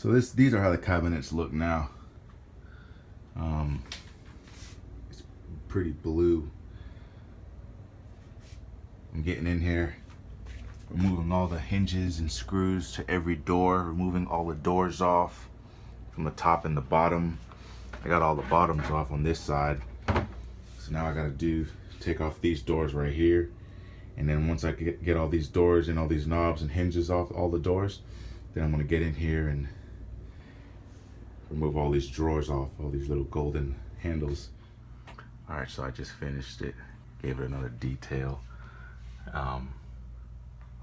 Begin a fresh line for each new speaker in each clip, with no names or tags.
So these are how the cabinets look now. It's pretty blue. I'm getting in here, removing all the hinges and screws to every door, removing all the doors off from the top and the bottom. I got all the bottoms off on this side. So now I gotta take off these doors right here. And then once I get all these doors and all these knobs and hinges off all the doors, then I'm gonna get in here and remove all these drawers off, all these little golden handles. All right, so I just finished it, gave it another detail. I'm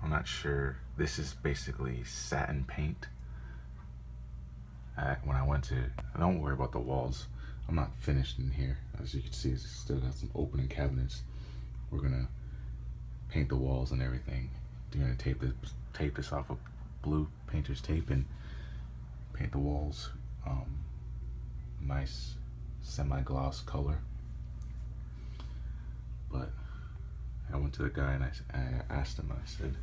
not sure, this is basically satin paint. When I went to, don't worry about the walls. I'm not finished in here. As you can see, it's still got some opening cabinets. We're gonna paint the walls and everything. They're gonna tape this off of blue painter's tape and paint the walls nice semi-gloss color. But I went to the guy and I asked him, I said,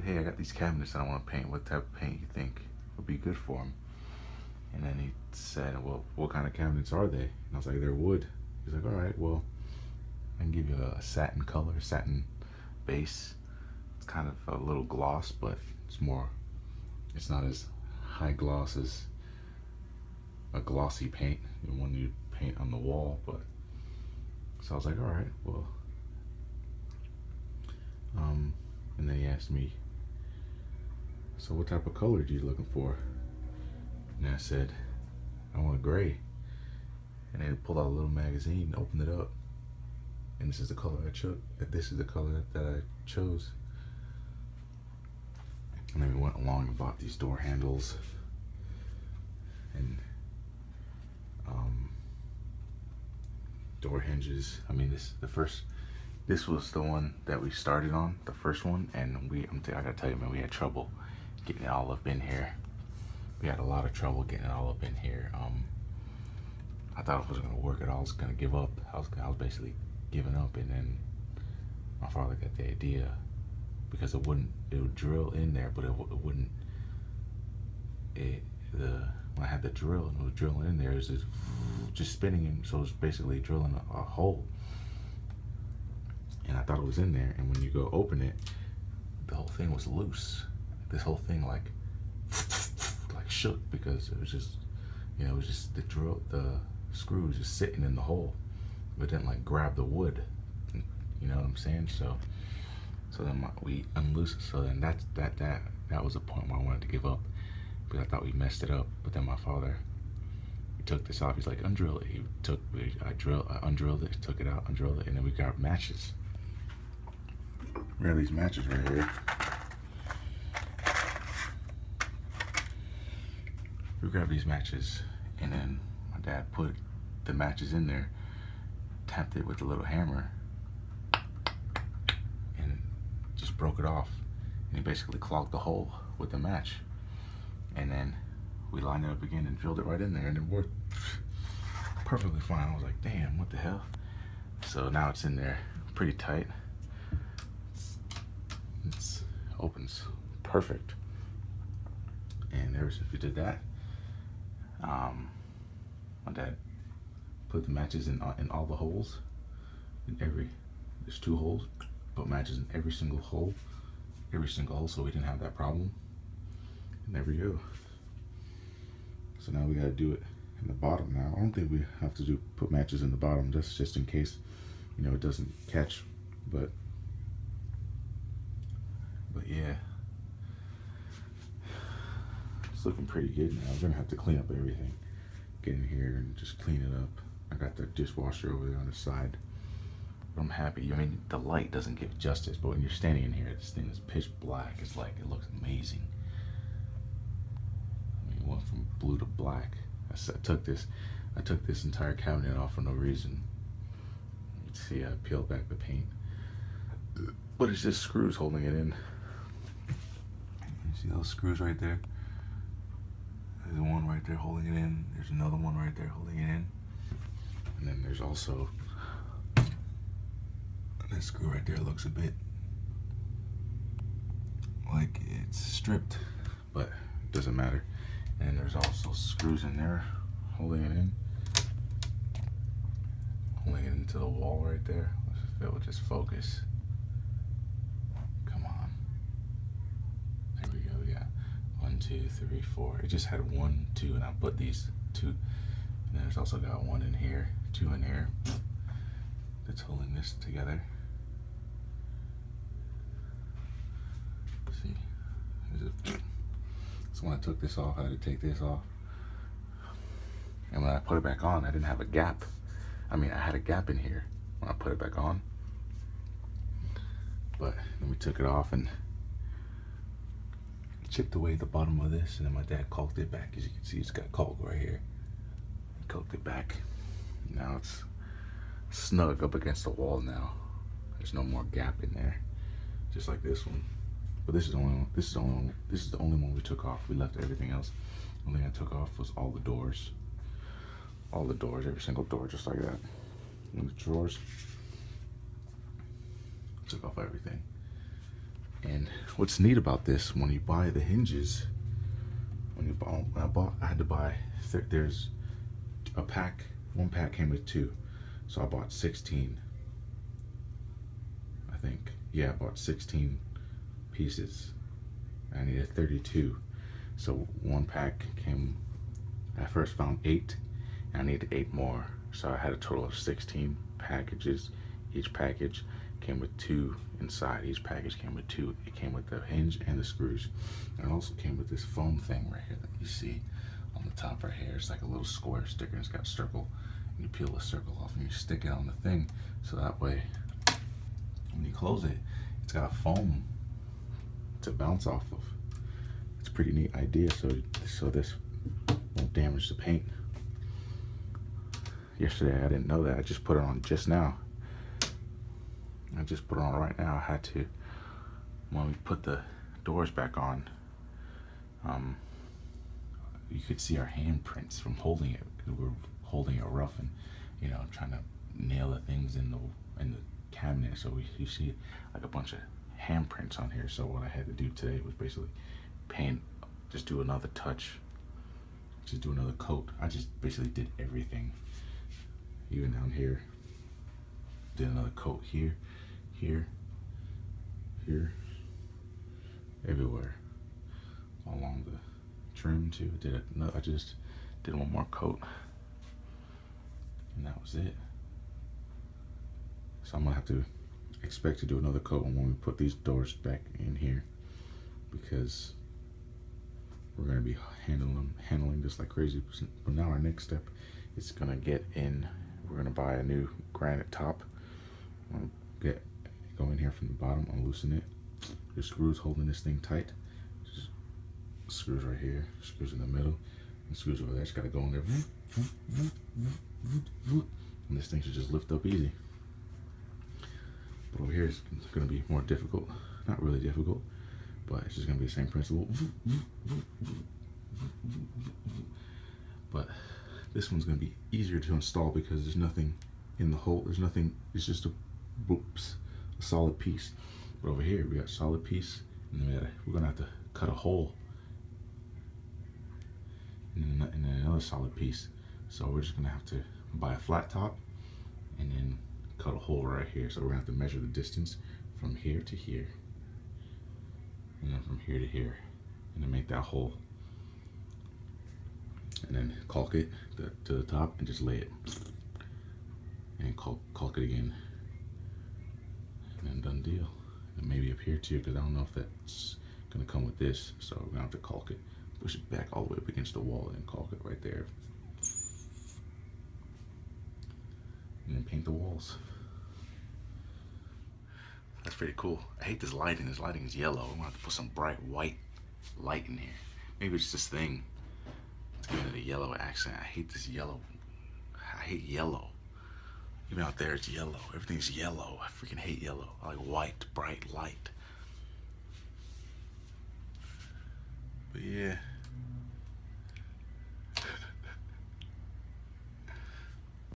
hey, I got these cabinets I want to paint. What type of paint you think would be good for them? And then he said, well, what kind of cabinets are they? And I was like, they're wood. He's like, all right, well, I can give you a satin color, satin base. It's kind of a little gloss, but it's not as high gloss as a glossy paint, the one you paint on the wall. But so I was like, all right, well. And then he asked me, so what type of color are you looking for? And I said, I want a gray. And then he pulled out a little magazine, opened it up, and this is the color I chose. This is the color that I chose. And then we went along and bought these door handles and door hinges. I mean, this was the one that we started on, the first one, and I gotta tell you, man, we had trouble getting it all up in here. We had a lot of trouble getting it all up in here. I thought it wasn't gonna work at all. I was gonna give up. I was basically giving up, and then my father got the idea, because it would drill in there, but it wouldn't. When I had the drill and it was drilling in there, it was just spinning, and so it was basically drilling a hole. And I thought it was in there, and when you go open it, the whole thing was loose. This whole thing like shook, because it was just, it was just the screw was just sitting in the hole, but it didn't like grab the wood. You know what I'm saying? So then we unloosed. So then that was the point where I wanted to give up, because I thought we messed it up. But then my father, he took this off. He's like, undrill it. I undrilled it, took it out, undrilled it, and then we got matches. We have these matches right here. We grabbed these matches, and then my dad put the matches in there, tapped it with a little hammer, and just broke it off. And he basically clogged the hole with the match. And then we lined it up again and drilled it right in there, and it worked perfectly fine. I was like, damn, what the hell? So now it's in there pretty tight. It opens perfect. And if you did that, my dad put the matches in all the holes. There's 2 holes, put matches in every single hole, so we didn't have that problem. And there we go. So now we gotta do it in the bottom now. I don't think we have to put matches in the bottom, just in case, it doesn't catch, but yeah. It's looking pretty good now. We're gonna have to clean up everything. Get in here and just clean it up. I got the dishwasher over there on the side. But I'm happy. I mean, the light doesn't give justice, but when you're standing in here, this thing is pitch black. It's like, it looks amazing. I mean, it went from blue to black. I took this entire cabinet off for no reason. You can see I peeled back the paint. But it's just screws holding it in. You see those screws right there? There's one right there holding it in. There's another one right there holding it in. And then there's also that screw right there. Looks a bit like it's stripped, but it doesn't matter. And there's also screws in there holding it in. Holding it into the wall right there. If it would just focus. Come on. There we go. We got 1, 2, 3, 4. It just had 1, 2, and I put these 2. And then there's also got 1 in here, 2 in here. That's holding this together. See? So when I took this off, I had to take this off. And when I put it back on, I didn't have a gap. I mean, I had a gap in here when I put it back on. But then we took it off and chipped away the bottom of this, and then my dad caulked it back. As you can see, it's got caulk right here. He caulked it back. Now it's snug up against the wall now. There's no more gap in there, just like this one. But this is the only one. This is the only one we took off. We left everything else. The only thing I took off was all the doors. All the doors, every single door, just like that. And the drawers. Took off everything. And what's neat about this, when you buy the hinges, when I had to buy, there's a pack. One pack came with 2, so I bought 16. I think, yeah, I bought 16 pieces. I needed 32, so one pack came. I first found 8, and I needed 8 more, so I had a total of 16 packages. Each package came with 2 inside. Each package came with 2. It came with the hinge and the screws, and it also came with this foam thing right here that you see on the top right here. It's like a little square sticker, and it's got a circle, and you peel the circle off and you stick it on the thing, so that way when you close it, it's got a foam to bounce off of. It's a pretty neat idea, so this won't damage the paint. Yesterday I didn't know that. I just put it on just now. I just put it on right now. I had to, when we put the doors back on, you could see our handprints from holding it, because we're holding it rough and, you know, trying to nail the things in the cabinet. So you see like a bunch of handprints on here. So what I had to do today was basically paint, just do another touch, just do another coat. I just basically did everything, even down here. Did another coat here, here, here, everywhere, along the trim too. I just did one more coat, and that was it. So I'm gonna have to expect to do another coat when we put these doors back in here, because we're gonna be handling this like crazy. But now our next step is gonna get in. We're gonna buy a new granite top. I'm gonna go in here from the bottom, unloosen it. There's screws holding this thing tight. Just screws right here, screws in the middle, and screws over there. Just gotta go in there, and this thing should just lift up easy. But over here it's gonna be more difficult. Not really difficult, but it's just gonna be the same principle. But this one's gonna be easier to install because there's nothing in the hole. There's nothing. It's just a solid piece. But over here we got a solid piece, and then we're gonna have to cut a hole, and then another solid piece. So we're just gonna have to buy a flat top and then cut a hole right here. So we're gonna have to measure the distance from here to here, and then from here to here, and then make that hole, and then caulk it to the top and just lay it, and caulk it again, and then done deal. And maybe up here too, because I don't know if that's gonna come with this, so we're gonna have to caulk it, push it back all the way up against the wall, and caulk it right there, and then paint the walls. That's pretty cool. I hate this lighting. This lighting is yellow. I'm gonna have to put some bright white light in here. Maybe it's this thing. It's giving it a yellow accent. I hate this yellow. I hate yellow. Even out there, it's yellow. Everything's yellow. I freaking hate yellow. I like white, bright light. But yeah.